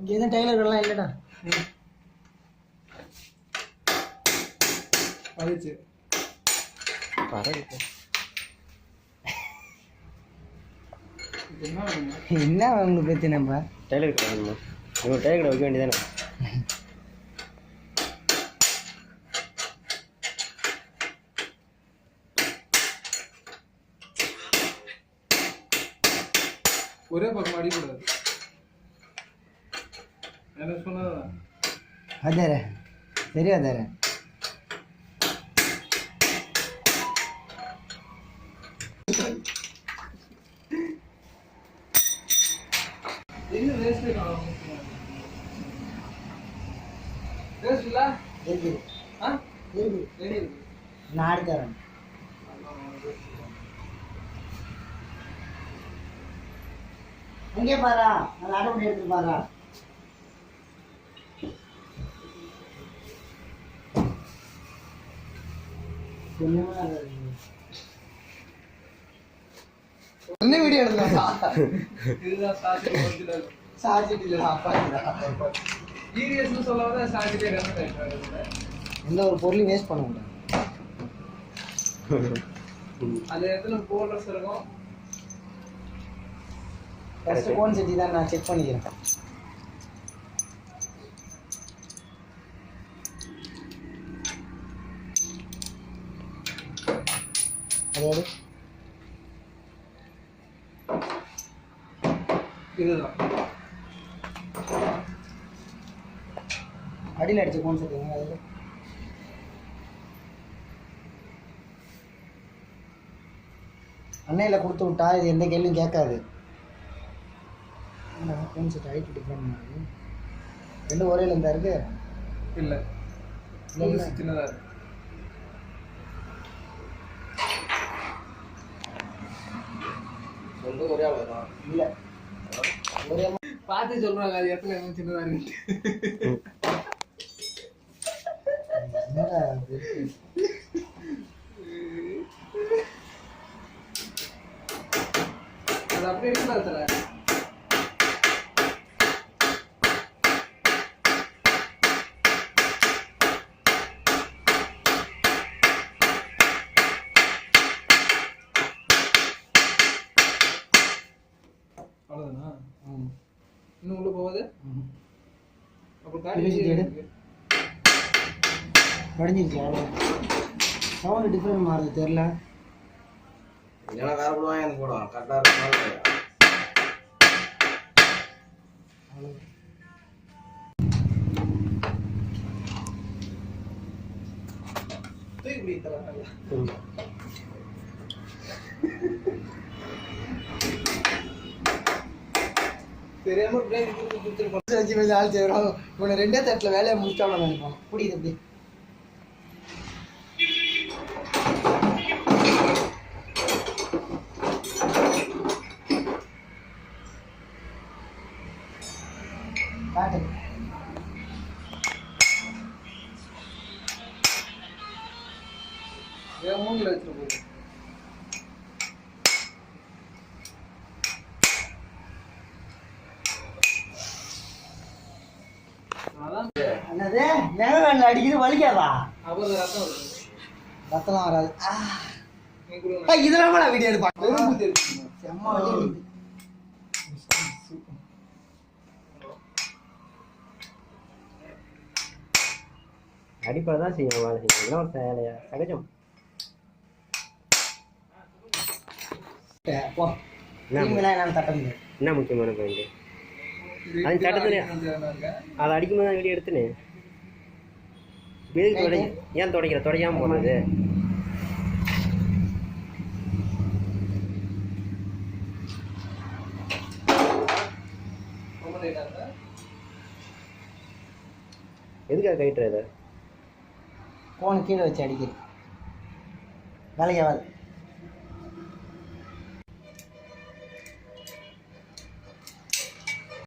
இங்கே எதுவும் டைலர்கள்லாம் இல்லைடா. அதுச்சு என்ன உங்களுக்கு பிரச்சனைப்பா? டைலர் கடை இவங்க டைலர் கடை வைக்க வேண்டியதானே? ஒரே பக்கம் அடிக்கூடாது. என்ன சொன்னதான் அதாரே சரி அதாரே. நான் அடுத்தரேன். அங்கே பாரா, நான் அடை பண்ணி எடுத்துட்டு பாரா. என்ன வீடியோ எடுக்கலாம்? இதுதான் சார்ஜிட்டில் ஈரியஸ்னு சொல்லாத சார்ஜிட்டே எந்த ஒரு பொருளையும் வேஸ்ட் பண்ண முடியாது. அந்த இடத்துல போல்டர்ஸ் இருக்கும். ஃபர்ஸ்ட் கோன் செட்டி தான் நான் செக் பண்ணிக்கிறேன். அதோடு இதுதான் அடியில் அடிச்ச கோன் செட்டிங்க. அதில் அன்னையில் கொடுத்து விட்டா இது எந்த கேள்வியும் கேட்காது. கோன் செட் ஹைட் டிஃப்ரெண்ட் மாதிரி ரெண்டு ஒரே லெந்தாக இருக்கு. இல்லை சின்னதாக இருக்கு. ரெண்டும் ஒரே அளவு தான். இல்லை ஒரே பார்த்து சொல்றாங்க அது இடத்துல என்ன சின்னதாக இருக்கு. அது அப்படியே இருக்கிற அவ்வளோதானா? இன்னும் உள்ள போகுது. அப்போ வடிஞ்சிருச்சு. அவ்வளோ சவுண்டு டிஃப்ரெண்ட் மாறுது தெரில. ஏன்னா வேற போடுவாங்க எனக்கு போடுவான் கரெக்டாக இருக்கும். தூக்கி தரலாம். தெரியாம ஆள் செய்யறோம். இவனை ரெண்டே தட்டில் வேலையை முடிச்சாலும் நினைப்பான். புரியுது எப்படி? காட்டு மூங்கில் வச்சுட்டு போகுது. என்னது நேரம் அடிக்குது வலிக்காதா? அப்புறம் ரத்தம் ரத்தம் வராது. இதெல்லாம் வீடியோ எடுப்பாங்க. செம்ம அடிப்படை தான் செய்யணும். வேலை செய்யணும் ஒரு வேலையா சகஜம். என்ன முக்கியமான பாயிண்ட் அது தட்டத்துல அதை அடிக்கும்போது தான் வீடியோ எடுத்துனே. ஏன் துடைக்கிற துடைக்காம போனது? எதுக்காக கைட்டுறது? போன கீழே வச்சு அடிக்கிறது வேலைக்கு ஆகாது.